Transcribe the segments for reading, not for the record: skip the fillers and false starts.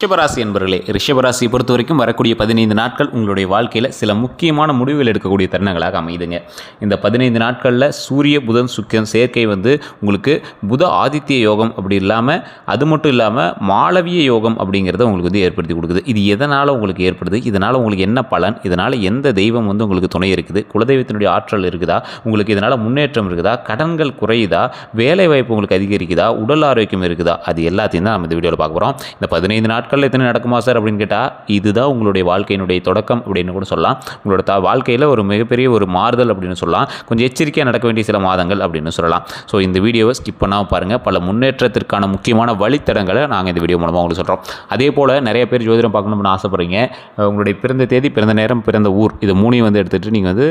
ரிஷபராசி என்பர்களே, ரிஷபராசியை பொறுத்த வரைக்கும் வரக்கூடிய 15 நாட்கள் உங்களுடைய வாழ்க்கையில் சில முக்கியமான முடிவுகள் எடுக்கக்கூடிய தருணங்களாக அமையுதுங்க. இந்த 15 நாட்களில் சூரிய புதன் சுக்கிரன் சேர்க்கை உங்களுக்கு புத ஆதித்ய யோகம் அப்படி இல்லாமல், அது மட்டும் இல்லாமல் மாளவிய யோகம் அப்படிங்கிறத உங்களுக்கு ஏற்படுத்தி கொடுக்குது. இது எதனால் உங்களுக்கு ஏற்படுது, இதனால் உங்களுக்கு என்ன பலன், இதனால் எந்த தெய்வம் உங்களுக்கு துணை இருக்குது, குலதெய்வத்தினுடைய ஆற்றல் இருக்குதா, உங்களுக்கு இதனால் முன்னேற்றம் இருக்குதா, கடன்கள் குறையுதா, வேலை வாய்ப்பு உங்களுக்கு அதிகரிக்குதா, உடல் ஆரோக்கியம் இருக்குதா, அது எல்லாத்தையும் தான் நம்ம இந்த வீடியோவில் பார்க்க போகிறோம். இந்த 15 நாட்கள் எத்தனை நடக்குமா சார் அப்படின்னு கேட்டால், இதுதான் உங்களுடைய வாழ்க்கையினுடைய தொடக்கம் அப்படின்னு கூட சொல்லலாம். உங்களோட வாழ்க்கையில் ஒரு மிகப்பெரிய ஒரு மாறுதல் அப்படின்னு சொல்லலாம். கொஞ்சம் எச்சரிக்கையாக நடக்க வேண்டிய சில மாதங்கள் அப்படின்னு சொல்லலாம். ஸோ இந்த வீடியோவை ஸ்கிப் பண்ணாமல் பாருங்கள். பல முன்னேற்றத்திற்கான முக்கியமான வழித்தடங்களை நாங்கள் இந்த வீடியோ மூலமாக உங்களுக்கு சொல்கிறோம். அதே போல் நிறைய பேர் ஜோதிடம் பார்க்கணும்னு ஆசைப்படுறீங்க. உங்களுடைய பிறந்த தேதி, பிறந்த நேரம், பிறந்த ஊர், இது மூணையும் எடுத்துகிட்டு நீங்கள்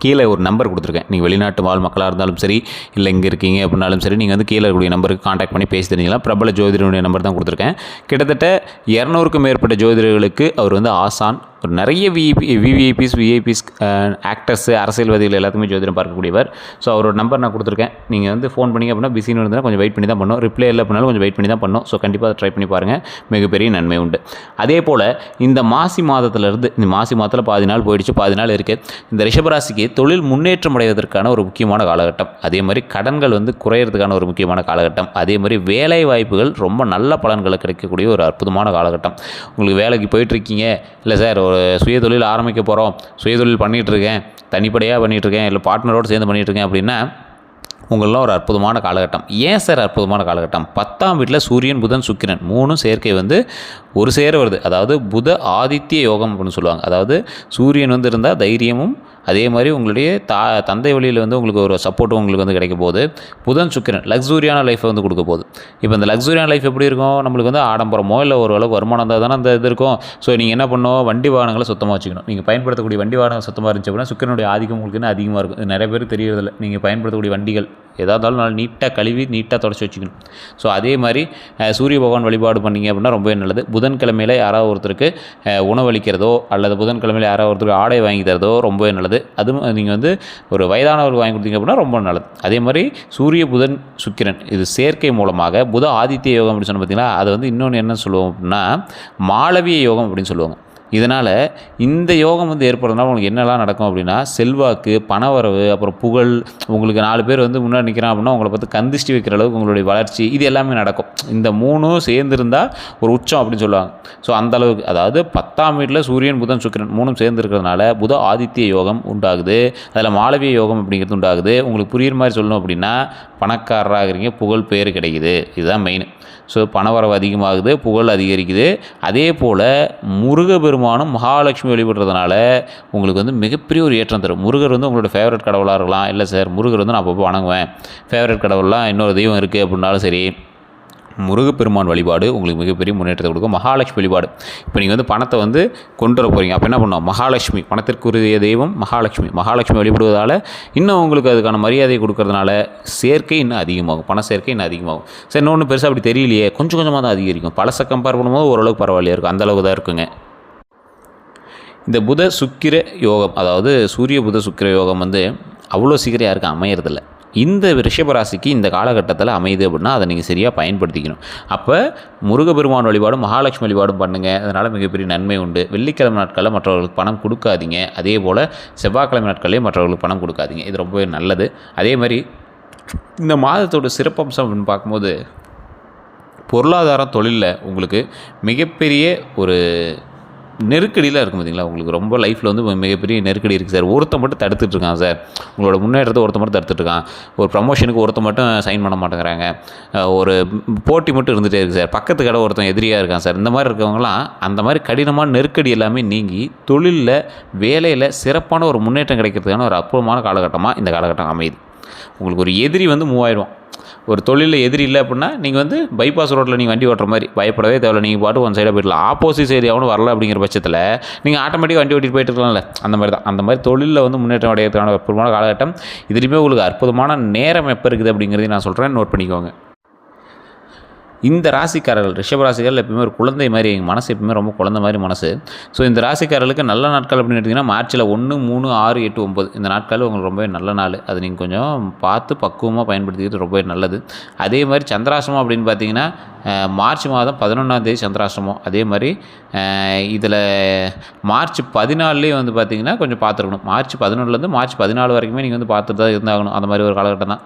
கீழே ஒரு நம்பர் கொடுத்துருக்கேன். நீங்கள் வெளிநாட்டு வாழ் மக்களாக இருந்தாலும் சரி, இல்லை இங்கே இருக்கீங்க அப்படின்னாலும் சரி, நீங்கள் கீழே இருக்கக்கூடிய நம்பருக்கு காண்டாக்ட் பண்ணி பேசி தெரிஞ்சிக்கலாம். பிரபல ஜோதிடருடைய நம்பர் தான் கொடுத்துருக்கேன். கிட்டத்தட்ட 200க்கும் மேற்பட்ட ஜோதிடர்களுக்கு அவர் ஆசான். ஒரு நிறைய விவிஐபிஸ் ஆக்டர்ஸு, அரசியல்வாதிகள் எல்லாத்துக்குமே ஜோதிடம் பார்க்கக்கூடியவர். ஸோ அவரோட நம்பர் நான் கொடுத்துருக்கேன். நீங்கள் ஃபோன் பண்ணிங்க அப்படின்னா பிஸின்னு இருந்தால் கொஞ்சம் வெயிட் பண்ணி தான் பண்ணணும். ரிப்ளை இல்லை அப்படின்னாலும் கொஞ்சம் வெயிட் பண்ணி தான் பண்ணணும். ஸோ கண்டிப்பாக அதை ட்ரை பண்ணி பாருங்கள். மிகப்பெரிய நன்மை உண்டு. அதே போல் இந்த மாசி மாதத்திலிருந்து, இந்த மாசி மாதத்தில் பாதி நாள் போயிடுச்சு, பாதி நாள் இருக்குது. இந்த ரிஷபராசிக்கு தொழில் முன்னேற்றம் அடைவதற்கான ஒரு முக்கியமான காலகட்டம். அதே மாதிரி கடன்கள் குறையிறதுக்கான ஒரு முக்கியமான காலகட்டம். அதே மாதிரி வேலை வாய்ப்புகள் ரொம்ப நல்ல பலன்களை கிடைக்கக்கூடிய ஒரு அற்புதமான காலகட்டம். உங்களுக்கு வேலைக்கு போயிட்டுருக்கீங்க, இல்லை சார் ஒரு சுயதொழில் ஆரம்பிக்க போகிறோம், சுயதொழில் பண்ணிகிட்ருக்கேன், தனிப்படையாக பண்ணிகிட்ருக்கேன், இல்லை பார்ட்னரோடு சேர்ந்து பண்ணிகிட்ருக்கேன் அப்படின்னா உங்களெலாம் ஒரு அற்புதமான காலகட்டம். ஏன் சார் அற்புதமான காலகட்டம்? 10ஆம் வீட்டில் சூரியன் புதன் சுக்கிரன் 3 சேர்க்கை ஒரு சேர வருது. அதாவது புத ஆதித்ய யோகம் அப்படின்னு சொல்லுவாங்க. அதாவது சூரியன் இருந்தால் தைரியமும், அதே மாதிரி உங்களுடைய தந்தை வழியில் உங்களுக்கு ஒரு சப்போர்ட்டும் உங்களுக்கு கிடைக்க போகுது. புதன் சுக்கிரன் லக்ஸூரியான லைஃப்பை கொடுக்க போகுது. இப்போ இந்த லக்ஸூரியான லைஃப் எப்படி இருக்கும், நம்மளுக்கு ஆடம்பரமோ இல்லை ஓரளவுக்கு வருமானம் இருந்தால் தானே அந்த இது இருக்கும். ஸோ நீங்கள் என்ன பண்ணணும், வண்டி வாகனங்களை சுத்தமாக வச்சுக்கணும். நீங்கள் பயன்படுத்தக்கூடிய வண்டி வாகனங்கள் சுத்தமாக இருந்துச்சு அப்படின்னா சுக்கிரனுடைய ஆதிக்கம் உங்களுக்கு அதிகமாக இருக்கும். நிறைய பேருக்கு தெரியறதில்லை. நீங்கள் பயன்படுத்தக்கூடிய வண்டிகள் எதாக இருந்தாலும் நல்லா நீட்டாக கழுவி நீட்டாக தொடச்சி வச்சுக்கணும். ஸோ அதே மாதிரி சூரிய பகவான் வழிபாடு பண்ணிங்க அப்படின்னா ரொம்பவே நல்லது. புதன்கிழமையில் யாராவது ஒருத்தருக்கு உணவளிக்கிறதோ அல்லது புதன்கிழமையில் யாராவது ஒருத்தருக்கு ஆடை வாங்கி தரதோ ரொம்பவே நல்லது. அதுவும் நீங்கள் ஒரு வயதானவர்கள் வாங்கி கொடுத்தீங்க அப்படின்னா ரொம்ப நல்லது. அதே மாதிரி சூரிய புதன் சுக்கிரன் இது சேர்க்கை மூலமாக புத ஆதித்ய யோகம் அப்படின்னு சொன்ன பார்த்தீங்களா, அது இன்னொன்று என்ன சொல்லுவோம் அப்படின்னா மாளவிய யோகம் அப்படின்னு சொல்லுவாங்க. இதனால் இந்த யோகம் ஏற்படுறதுனால உங்களுக்கு என்னெல்லாம் நடக்கும் அப்படின்னா, செல்வாக்கு, பணவரவு, அப்புறம் புகழ், உங்களுக்கு 4 பேர் முன்னாடி நிற்கிறான் அப்படின்னா உங்களை பார்த்து கந்திஷ்டி வைக்கிற அளவுக்கு உங்களுடைய வளர்ச்சி, இது எல்லாமே நடக்கும். இந்த 3ம் சேர்ந்துருந்தால் ஒரு உச்சம் அப்படின்னு சொல்லுவாங்க. ஸோ அந்தளவுக்கு, அதாவது 10ஆம் வீட்டில் சூரியன் புதன் சுக்கிரன் 3ம் சேர்ந்து இருக்கிறதுனால புத ஆதித்ய யோகம் உண்டாகுது. அதில் மாளவிய யோகம் அப்படிங்கிறது உண்டாகுது. உங்களுக்கு புரியுற மாதிரி சொல்லணும் அப்படின்னா, பணக்காரராகிறீங்க, புகழ் பேர் கிடைக்குது. இதுதான் மெயின். ஸோ பணவரவு அதிகமாகுது, புகழ் அதிகரிக்குது. அதே போல் முருகப்பெருமானும் மகாலட்சுமி வழிபடுறதுனால உங்களுக்கு மிகப்பெரிய ஒரு ஏற்றம் தரும். முருகர் உங்களோட ஃபேவரட் கடவுளாக இருக்கலாம். இல்லை சார் முருகர் நான் அப்பப்போ வணங்குவேன், ஃபேவரட் கடவுள்லாம் இன்னொரு தெய்வம் இருக்குது அப்படின்னாலும் சரி, முருகப்பெருமான் வழிபாடு உங்களுக்கு மிகப்பெரிய முன்னேற்றத்தை கொடுக்கும். மகாலட்சுமி வழிபாடு, இப்போ நீங்கள் பணத்தை கொண்டு வர போகிறீங்க, அப்போ என்ன பண்ணோம், மகாலட்சுமி, பணத்திற்குரிய தெய்வம் மகாலட்சுமி வழிபடுவதால் இன்னும் உங்களுக்கு அதுக்கான மரியாதையை கொடுக்கறதுனால சேர்க்கை இன்னும் அதிகமாகும், பண சேர்க்கை இன்னும் அதிகமாகும். சரி, இன்னொன்று பெருசாக அப்படி தெரியலையே, கொஞ்சம் கொஞ்சமாக தான் அதிகரிக்கும். பழசை கம்பேர் பண்ணும்போது ஓரளவுக்கு பரவாயில்லையா இருக்கும், அந்தளவுக்கு தான் இருக்குங்க. இந்த புத சுக்கிர யோகம், அதாவது சூரிய புத சுக்கிர யோகம் அவ்வளோ சீக்கிரம் யாருக்கும் அமையறதில்லை. இந்த ரிஷபராசிக்கு இந்த காலகட்டத்தில் அமையுது அப்படின்னா அதை நீங்கள் சரியாக பயன்படுத்திக்கணும். அப்போ முருகப்பெருமான் வழிபாடும் மகாலட்சுமி வழிபாடும் பண்ணுங்கள். அதனால் மிகப்பெரிய நன்மை உண்டு. வெள்ளிக்கிழமை நாட்களில் மற்றவர்களுக்கு பணம் கொடுக்காதீங்க. அதே போல் செவ்வாய்க்கிழமை நாட்களிலே மற்றவர்களுக்கு பணம் கொடுக்காதீங்க. இது ரொம்பவே நல்லது. அதே மாதிரி இந்த மாதத்தோட சிறப்பம்சம் அப்படின்னு பார்க்கும்போது, பொருளாதாரம் தொழிலில் உங்களுக்கு மிகப்பெரிய ஒரு நெருக்கடியில் இருக்கும். பார்த்தீங்களா, உங்களுக்கு ரொம்ப லைஃப்பில் மிகப்பெரிய நெருக்கடி இருக்குது சார். ஒருத்தன் மட்டும் தடுத்துட்ருக்கான் சார், உங்களோட முன்னேற்றத்தை ஒருத்தன் மட்டும் தடுத்துட்ருக்கான். ஒரு ப்ரமோஷனுக்கு ஒருத்தன் மட்டும் சைன் பண்ண மாட்டேங்கிறாங்க. ஒரு போட்டி மட்டும் இருந்துகிட்டே இருக்குது சார். பக்கத்து கடை ஒருத்தன் எதிரியாக இருக்கான் சார். இந்த மாதிரி இருக்கவங்களாம் அந்த மாதிரி கடினமான நெருக்கடி எல்லாமே நீங்கி தொழிலில், வேலையில் சிறப்பான ஒரு முன்னேற்றம் கிடைக்கிறதுக்கான ஒரு அற்புதமான காலகட்டமாக இந்த காலகட்டம் அமையுது. உங்களுக்கு ஒரு எதிரி மூவ் ஆயிடுவான். ஒரு தொழிலில் எதிரி இல்லை அப்படின்னா நீங்கள் பைபாஸ் ரோட்டில் நீங்கள் வண்டி ஓட்டுற மாதிரி பயப்படவே தேவையில்லை. நீங்கள் பாட்டு ஒன் சைடாக போயிடலாம். ஆப்போசிட் சைடு எவனும் வரல அப்படிங்கிற பட்சத்தில் நீங்கள் ஆட்டோமேட்டிக்காக வண்டி ஓட்டிட்டு போயிட்டு இருக்கலாம்ல. அந்த மாதிரி தான். அந்த மாதிரி தொழிலில் முன்னேற்றம் அடையிறதுக்கான அற்புதமான காலகட்டம். இதுலேயுமே உங்களுக்கு அற்புதமான நேரம் எப்போ இருக்குது அப்படிங்கிறதையும் நான் சொல்கிறேன், நோட் பண்ணிக்கோங்க. இந்த ராசிக்காரர்கள், ரிஷபராசிக்காரர்கள் எப்பவுமே ஒரு குழந்தை மாதிரி, எங்கள் மனசு எப்பவுமே ரொம்ப குழந்தை மாதிரி மனசு. ஸோ இந்த ராசிக்காரர்களுக்கு நல்ல நாட்கள் அப்படின்னு எடுத்திங்கன்னா மார்ச்சில் 1, 3, 6, 8, 9 இந்த நாட்கள் உங்களுக்கு ரொம்பவே நல்ல நாள். அது நீங்கள் கொஞ்சம் பார்த்து பக்குவமாக பயன்படுத்திக்கிட்டு ரொம்பவே நல்லது. அதே மாதிரி சந்திராசிரமம் அப்படின்னு பார்த்தீங்கன்னா மார்ச் மாதம் 11ஆம் தேதி சந்திராஷ்டமம். அதே மாதிரி இதில் மார்ச் 14 வந்து பார்த்திங்கன்னா கொஞ்சம் பார்த்துருக்கணும். மார்ச் 11லேருந்து மார்ச் 14 வரைக்குமே நீங்கள் வந்து பார்த்துட்டு தான் இருந்தாகணும். அந்த மாதிரி ஒரு காலகட்டம் தான்.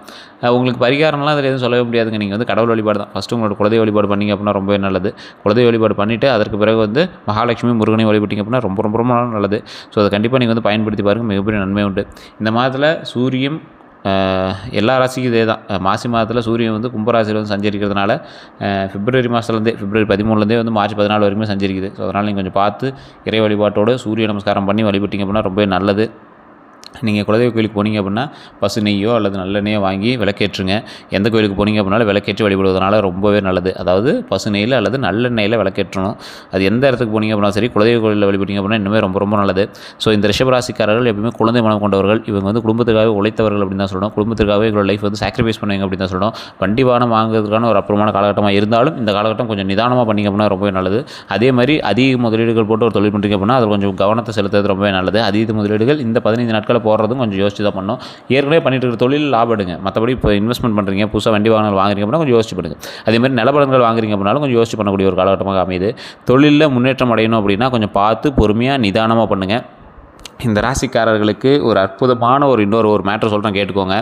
உங்களுக்கு பரிகாரம்லாம் அதில் எதுவும் சொல்லவே முடியாதுங்க. நீங்கள் வந்து கடவுள் வழிபாடு தான். ஃபஸ்ட்டு உங்களோட குலதெய்வ வழிபாடு பண்ணிங்க அப்படின்னா ரொம்பவே நல்லது. குலதெய்வ வழிபாடு பண்ணிவிட்டு அதற்கு பிறகு வந்து மகாலட்சுமி முருகனையும் வழிபட்டிங்க அப்படின்னா ரொம்ப ரொம்ப ரொம்ப நல்லது. ஸோ அதை கண்டிப்பாக நீங்கள் வந்து பயன்படுத்தி பாருங்கள். மிகப்பெரிய நன்மை உண்டு. இந்த மாதத்தில் சூரியன் எல்லா ராசிக்கும் இதே தான். மாசி மாதத்தில் சூரியன் வந்து கும்பராசியில் வந்து சஞ்சரிக்கிறதுனால பிப்ரவரி மாதத்துலேருந்தே பிப்ரவரி 13லேருந்தே வந்து மார்ச் 14 வரைக்குமே சஞ்சரிக்குது. ஸோ அதனால் நீங்கள் கொஞ்சம் பார்த்து இறை வழிபாட்டோடு சூரிய நமஸ்காரம் பண்ணி வழிபட்டிங்க அப்படின்னா ரொம்பவே நல்லது. நீங்கள் குலதெய்வ கோயிலுக்கு போனீங்க அப்படின்னா பசு நெய்யோ அல்லது நல்லெண்ணெயோ வாங்கி விளக்கேற்றுங்க. எந்த கோயிலுக்கு போனீங்க அப்படின்னாலும் விளக்கேற்றி வழிபடுவதனால ரொம்பவே நல்லது. அதாவது பசு நெய்யில் அல்லது நல்லெண்ணெயில் விளக்கேற்றணும். அது எந்த இடத்துக்கு போனீங்க அப்படின்னா சரி, குலதெய்வ கோயிலில் வழிபட்டீங்க அப்படின்னா இன்னுமே ரொம்ப ரொம்ப நல்லது. ஸோ இந்த ரிஷபராசிக்காரர்கள் எப்பவுமே குழந்தை மனம் கொண்டவர்கள். இவங்க வந்து குடும்பத்துக்காகவே உழைத்தவர்கள் அப்படின்னு தான் சொல்லணும். குடும்பத்துக்காகவே எங்களோட லைஃப் வந்து சாக்ரிஃபைஸ் பண்ணுவீங்க அப்படின்னு தான் சொல்லணும். வண்டி வாகனம் வாங்குறதுக்கான ஒரு அப்புறமான காலகட்டமாக இருந்தாலும் இந்த காலகட்டம் கொஞ்சம் நிதானமாக பண்ணிங்க அப்படின்னா ரொம்பவே நல்லது. அதே மாதிரி அதிக முதலீடுகள் போட்டு ஒரு தொழில் பண்ணுறீங்க அப்படின்னா அதில் கொஞ்சம் கவனத்தை செலுத்துறது ரொம்பவே நல்லது. அதீத முதலீடுகள் இந்த 15 நாட்களில் போடுறதும் கொஞ்சம் யோசிச்சு தான் பண்ணணும். ஏற்கனவே பண்ணிட்டு இருக்கிற தொழில் லாபம் எடுங்க. மற்றபடி இப்போ இன்வெஸ்ட்மெண்ட் பண்ணுறீங்க, புதுசாக வண்டி வாகனங்கள் வாங்குறீங்க அப்படின்னா கொஞ்சம் யோசிச்சு பண்ணுங்க. அதேமாதிரி நிலப்படங்கள் வாங்குறீங்க அப்படின்னாலும் கொஞ்சம் யோசிச்சு பண்ணக்கூடிய ஒரு காலகட்டமாக அமையுது. தொழிலில் முன்னேற்றம் அடையணும் அப்படின்னா கொஞ்சம் பார்த்து பொறுமையாக நிதானமாக பண்ணுங்கள். இந்த ராசிக்காரர்களுக்கு ஒரு அற்புதமான இன்னொரு மேட்டர் சொல்கிறேன், கேட்டுக்கோங்க.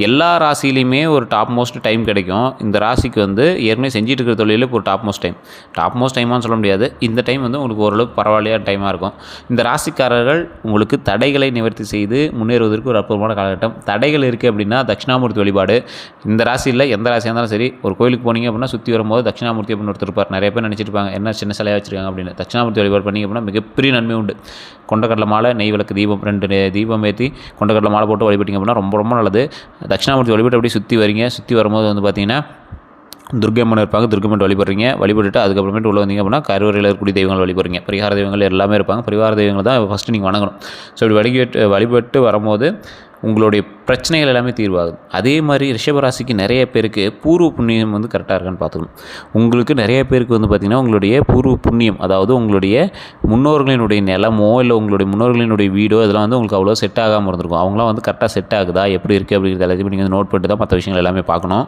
எல்லா ராசிலையுமே ஒரு டாப் மோஸ்ட் டைம் கிடைக்கும். இந்த ராசிக்கு வந்து ஏற்கனவே செஞ்சுட்டு இருக்கிற தொழிலில் இப்போ ஒரு டாப் மோஸ்ட் டைமான்னு சொல்ல முடியாது. இந்த டைம் வந்து உங்களுக்கு ஓரளவுக்கு பரவாயில்லையான டைமாக இருக்கும். இந்த ராசிக்காரர்கள் உங்களுக்கு தடைகளை நிவர்த்தி செய்து முன்னேறுவதற்கு ஒரு அற்புதமான காலகட்டம். தடைகள் இருக்குது அப்படின்னா தட்சிணாமூர்த்தி வழிபாடு. இந்த ராசியில் எந்த ராசியாக இருந்தாலும் சரி, ஒரு கோயிலுக்கு போனீங்க அப்படின்னா சுற்றி வரும்போது தட்சிணாமூர்த்தி அப்படின்னு ஒருத்தர் இருப்பார். நிறைய பேர் நினச்சிருப்பாங்க என்ன சின்ன சிலையாக வச்சுருக்காங்க அப்படின்னு. தட்சிணாமூர்த்தி வழிபாடு பண்ணிங்க அப்படின்னா மிகப்பெரிய நன்மை உண்டு. கொண்டக்கடலை மாலை, நெய் விளக்கு, தீபம் 2 தீபம் ஏற்றி கொண்டக்கடலை மாலை போட்டு வழிபட்டிங்க அப்படின்னா ரொம்ப ரொம்ப நல்லது. தட்சிணாமூர்த்தி வழிபட்டு அப்படியே சுற்றி வரீங்க. சுற்றி வரும்போது வந்து பார்த்திங்கன்னா துர்க்கை அம்மன் இருப்பாங்க. துர்க்கை அம்மன் வழிபடுறீங்க. வழிபட்டுட்டு அதுக்கப்புறமேட்டு உள்ள வந்தீங்க அப்படின்னா கருவறையில் இருக்கக்கூடிய தெய்வங்கள் வழிபடுறீங்க. பரிகார தெய்வங்கள் எல்லாமே இருப்பாங்க. பரிகார தெய்வங்கள் தான் ஃபஸ்ட்டு நீங்கள் வணங்கணும். ஸோ இப்படி வழிபட்டு வரும்போது உங்களுடைய பிரச்சனைகள் எல்லாமே தீர்வாகுது. அதே மாதிரி ரிஷபராசிக்கு நிறைய பேருக்கு பூர்வ புண்ணியம் வந்து கரெக்டாக இருக்கான்னு பார்த்துக்கணும். உங்களுக்கு நிறைய பேருக்கு வந்து பார்த்திங்கன்னா உங்களுடைய பூர்வ புண்ணியம், அதாவது உங்களுடைய முன்னோர்களினுடைய நிலமோ இல்லை உங்களுடைய முன்னோர்களினுடைய வீடோ இதெல்லாம் வந்து உங்களுக்கு அவ்வளோ செட் ஆகாமல் இருந்திருக்கும். அவங்களாம் வந்து கரெக்டாக செட் ஆகுதா, எப்படி இருக்குது அப்படிங்கிறது எல்லாத்தையும் நீங்கள் வந்து நோட் பண்ணிட்டு தான் மற்ற விஷயங்கள் எல்லாமே பார்க்கணும்.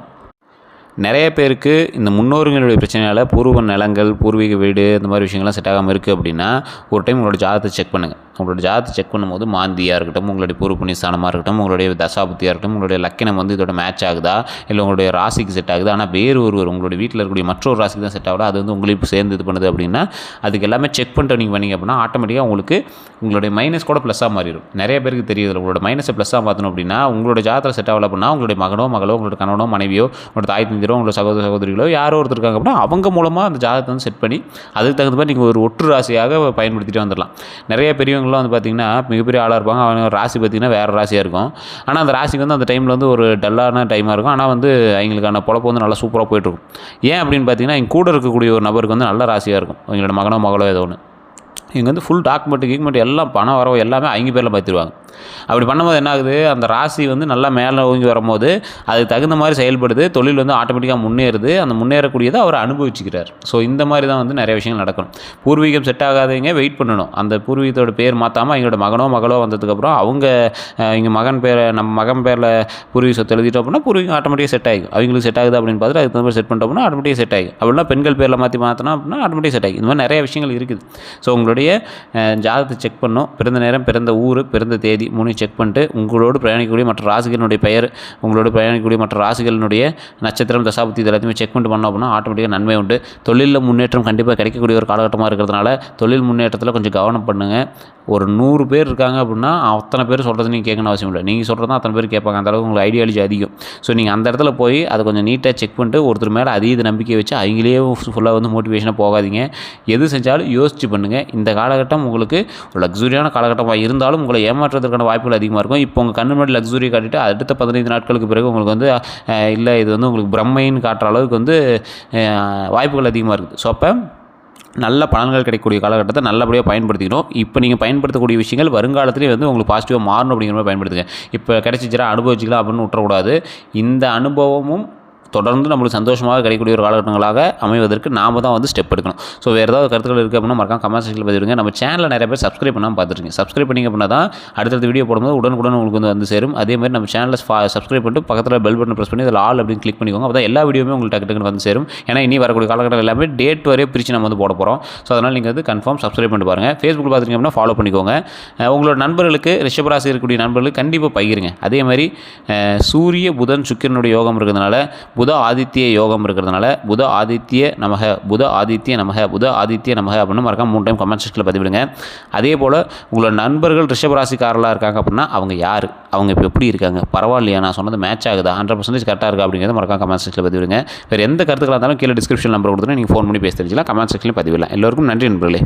நிறைய பேருக்கு இந்த முன்னோர்களுடைய பிரச்சனையால் பூர்வ நிலங்கள், பூர்வீக வீடு இந்த மாதிரி விஷயங்கள்லாம் செட் ஆகாமல் இருக்குது அப்படின்னா ஒரு டைம் உங்களோட ஜாதகத்தை செக் பண்ணுங்கள். உங்களோட ஜாதகத்தை செக் பண்ணும்போது மாந்தியாக இருக்கட்டும், உங்களுடைய பூர்வ புண்ணிய ஸ்தானமாக இருக்கட்டும், உங்களுடைய தசாபுத்தியாக இருக்கட்டும், உங்களுடைய லக்கினம் வந்து இதோட மேட்ச் ஆகுதா, இல்லை உங்களுடைய ராசிக்கு செட் ஆகுது, ஆனால் வேறு உங்களுடைய வீட்டில் இருக்கக்கூடிய மற்றொரு ராசிக்கு தான் செட் ஆகுதா, அது வந்து உங்களுக்கு சேர்ந்து இது பண்ணுது அப்படின்னா அதுக்கு எல்லாமே செக் பண்ணிட்டு நீங்கள் பண்ணிங்க அப்படின்னா ஆட்டோமேட்டிக்காக உங்களுக்கு உங்களுடைய மைனஸ் கூட ப்ளஸ்ஸாக மாறிடும். நிறைய பேருக்கு தெரியுது. உங்களோட மைனஸை ப்ளஸ்ஸாக மாற்றணும் அப்படின்னா உங்களோட ஜாதகத்தில் செட் ஆகல அப்படின்னா உங்களுடைய மகனோ மகளோ, உங்களோட கணவனோ மனைவியோ, உங்களோட தாய் தந்தையோ, உங்களோட சகோதர சகோதரிகளோ யாரோ ஒருத்தர் இருக்காங்க அப்படின்னா அவங்க மூலமாக அந்த ஜாதகத்தை வந்து செட் பண்ணி அதுக்கு தகுந்த மாதிரி நீங்கள் ஒரு ஒற்று ராசியாக பயன்படுத்திட்டு வந்துடலாம். நிறைய பெரியவங்களாம் வந்து பார்த்திங்கன்னா மிகப்பெரிய ஆளாக இருப்பாங்க. அவங்க ராசி பார்த்திங்கன்னா வேறு ராசியாக இருக்கும். ஆனால் அந்த ராசிக்கு வந்து அந்த டைமில் வந்து ஒரு டல்லான டைமாக இருக்கும். ஆனால் வந்து அவங்களுக்கான பொழப்பு வந்து நல்லா சூப்பராக போய்ட்டுருக்கும். ஏன் அப்படின்னு பார்த்தீங்கன்னா இங்கே கூட இருக்கக்கூடிய ஒரு நபருக்கு வந்து நல்ல ராசியாக இருக்கும். அவங்களோட மகனோ மகளோ ஏதோ ஒன்று இங்கே வந்து ஃபுல் டாக்குமெண்ட் எல்லாம் பணம் வரவோ எல்லாமே அவங்க பேரில் பார்த்துருவாங்க. அப்படி பண்ணும்போது என்ன ஆகுது, அந்த ராசி வந்து நல்லா மேலே ஓங்கி வரும்போது அதுக்கு தகுந்த மாதிரி செயல்படுது. தொழில் வந்து ஆட்டோமேட்டிக்காக முன்னேறுது. அந்த முன்னேறக்கூடியதை அவர் அனுபவிச்சுக்கிறார். ஸோ இந்த மாதிரி தான் வந்து நிறைய விஷயங்கள் நடக்கணும். பூர்வீகம் செட் ஆகாதவங்க வெயிட் பண்ணணும். அந்த பூர்வீகத்தோட பேர் மாற்றாமல் அவங்களோட மகனோ மகளோ வந்ததுக்கப்புறம் அவங்க இங்கே நம்ம மகன் பேரில் பூர்வீக சொத்து எழுதிட்டோம் அப்படின்னா பூர்வீகம் ஆட்டோமேட்டிக்காக செட் ஆகிடும். அவங்களுக்கு செட் ஆகுது அப்படின்னு பார்த்துட்டு அதுக்கு தகுந்த மாதிரி செட் பண்ணிட்டோம்னா ஆட்டோமேட்டிக்காக செட் ஆகும். அப்படின்னா பெண்கள் பேரில் மாற்றினா அப்படின்னா ஆட்டோமேட்டிக்காக செட் ஆகும். இந்த மாதிரி நிறைய விஷயங்கள் இருக்குது. ஸோ உங்களுடைய ஜாதகத்தை செக் பண்ணணும். பிறந்த நேரம், பிறந்த ஊர், பிறந்த தேதி 3 செக் பண்ணிட்டு உங்களோடு பிரயாணிக்கக்கூடிய மற்ற ராசிகளினுடைய பெயர், உங்களோடு பிரயாணிக்கக்கூடிய மற்ற ராசிகளினுடைய நட்சத்திரம், தசாபுத்தி எல்லாத்தையுமே செக் பண்ணிட்டு பண்ணோம் அப்படின்னா ஆட்டோமேட்டிக்காக நன்மை உண்டு. தொழிலில் முன்னேற்றம் கண்டிப்பாக கிடைக்கக்கூடிய ஒரு காலகட்டமாக இருக்கிறதுனால தொழில் முன்னேற்றத்தில் கொஞ்சம் கவனம் பண்ணுங்கள். ஒரு 100 பேர் இருக்காங்க அப்படின்னா அத்தனை பேர் சொல்கிறது நீங்கள் கேட்கணும் அவசியம் இல்லை. நீங்கள் சொல்கிறது தான் அத்தனை பேர் கேட்பாங்க. அந்தளவுக்கு உங்களுக்கு ஐடியாலஜி அதிகம். ஸோ நீங்கள் அந்த இடத்துல போய் அதை கொஞ்சம் நீட்டாக செக் பண்ணிட்டு ஒருத்தர் மேலே அதீத நம்பிக்கை வச்சு அவங்களே ஃபுல்லாக வந்து மோட்டிவேஷனாக போகாதீங்க. எது செஞ்சாலும் யோசிச்சு பண்ணுங்கள். இந்த காலகட்டம் உங்களுக்கு ஒரு லக்ஸுரியான காலகட்டமாக இருந்தாலும் உங்களை ஏமாற்றுறதுக்கான வாய்ப்புகள் அதிகமாக இருக்கும். இப்போ உங்கள் கண்ணு முன்னாடி லக்ஸுரி காட்டிட்டு அடுத்த 15 நாட்களுக்கு பிறகு உங்களுக்கு வந்து இல்லை இது வந்து உங்களுக்கு பிரம்மைன்னு காட்டுற அளவுக்கு வந்து வாய்ப்புகள் அதிகமாக இருக்குது. ஸோ அப்போ நல்ல பலன்கள் கிடைக்கக்கூடிய காலகட்டத்தை நல்லபடியாக பயன்படுத்திக்கணும். இப்போ நீங்கள் பயன்படுத்தக்கூடிய விஷயங்கள் வருங்காலத்திலே வந்து உங்களுக்கு பாசிட்டிவாக மாறணும் அப்படிங்கிற மாதிரி பயன்படுத்துங்க. இப்போ கிடைச்சிச்சுரா அனுபவிச்சிக்கலாம் அப்படின்னு விட்டுறக்கூடாது. இந்த அனுபவமும் தொடர்ந்து நம்மளுக்கு சந்தோஷமாக கிடைக்கக்கூடிய ஒரு காலகட்டங்களாக அமைவதற்கு நாம தான் வந்து ஸ்டெப் எடுக்கணும். ஸோ வேறு ஏதாவது கருத்துக்கள் இருக்குது அப்படின்னா மறக்காம கமெண்ட் செக்ஷனில் பதிவிடுங்க. நம்ம சேனலில் நிறைய பேர் சப்ஸ்கிரைப் பண்ணாமல் பார்த்துருக்கீங்க. சப்ஸ்கிரைப் பண்ணிங்க அப்படின்னா தான் அடுத்தடுத்த வீடியோ போடும்போது உடனுக்குடன் உங்களுக்கு வந்து சேரும். அதே மாதிரி நம்ம சேனலில் சப்ஸ்கிரைப் பண்ணிட்டு பக்கத்தில் பெல் பட்டன் ப்ரெஸ் பண்ணி அதில் ஆல் அப்படின்னு கிளிக் பண்ணிக்கோங்க. அப்போ தான் எல்லா வீடியோவுமே உங்களுக்கு டக்கு டக்குன்னு வந்து சேரும். ஏன்னா இனி வரக்கூடிய காலகட்டம் எல்லாமே டேட் வரையே பிரித்து நம்ம வந்து போட போகிறோம். ஸோ அதனால் நீங்கள் வந்து கன்ஃபார்ம் சப்ஸ்கிரைப் பண்ணி பாருங்கள். ஃபேஸ்புக்கில் பார்த்துருக்கீங்க அப்படின்னா ஃபாலோ பண்ணிக்கோங்க. உங்களோட நண்பர்களுக்கு ரிஷபராசி இருக்கக்கூடிய நண்பர்களுக்கு கண்டிப்பாக பகிருங்க. அதே மாதிரி சூரிய புதன் சுக்கிரனுடைய யோகம் இருக்கிறதுனால புத ஆதித்ய யோகம் இருக்கிறதுனால புத ஆதித்ய நமக புத ஆதித்ய நமக புத ஆதித்ய நமக அப்படின்னு மறக்காம 3 டைம் கமெண்ட் செக்ஷனில் பதிவிடுங்க. அதே போல் உங்களோட நண்பர்கள் ரிஷபராசிக்காரர்களாக இருக்காங்க அப்படின்னா அவங்க யார், அவங்க இப்போ எப்படி இருக்காங்க, பரவாயில்லையா, நான் சொன்னது மேட்ச் ஆகுதா, 100% கரெக்டாக இருக்கா அப்படிங்கிறத மறக்காம கமெண்ட் செக்ஷனில் பதிவிடுங்க. வேறு எந்த கருத்துக்களாக இருந்தாலும் கீழே டிஸ்கிரிப்ஷன் நம்பர் கொடுத்துட்டு நீங்கள் ஃபோன் பண்ணி பேச தெரிஞ்சுக்கலாம். கமெண்ட் செக்ஷனில் பதிவிடலாம். எல்லோருக்கும் நன்றி நண்பர்களே.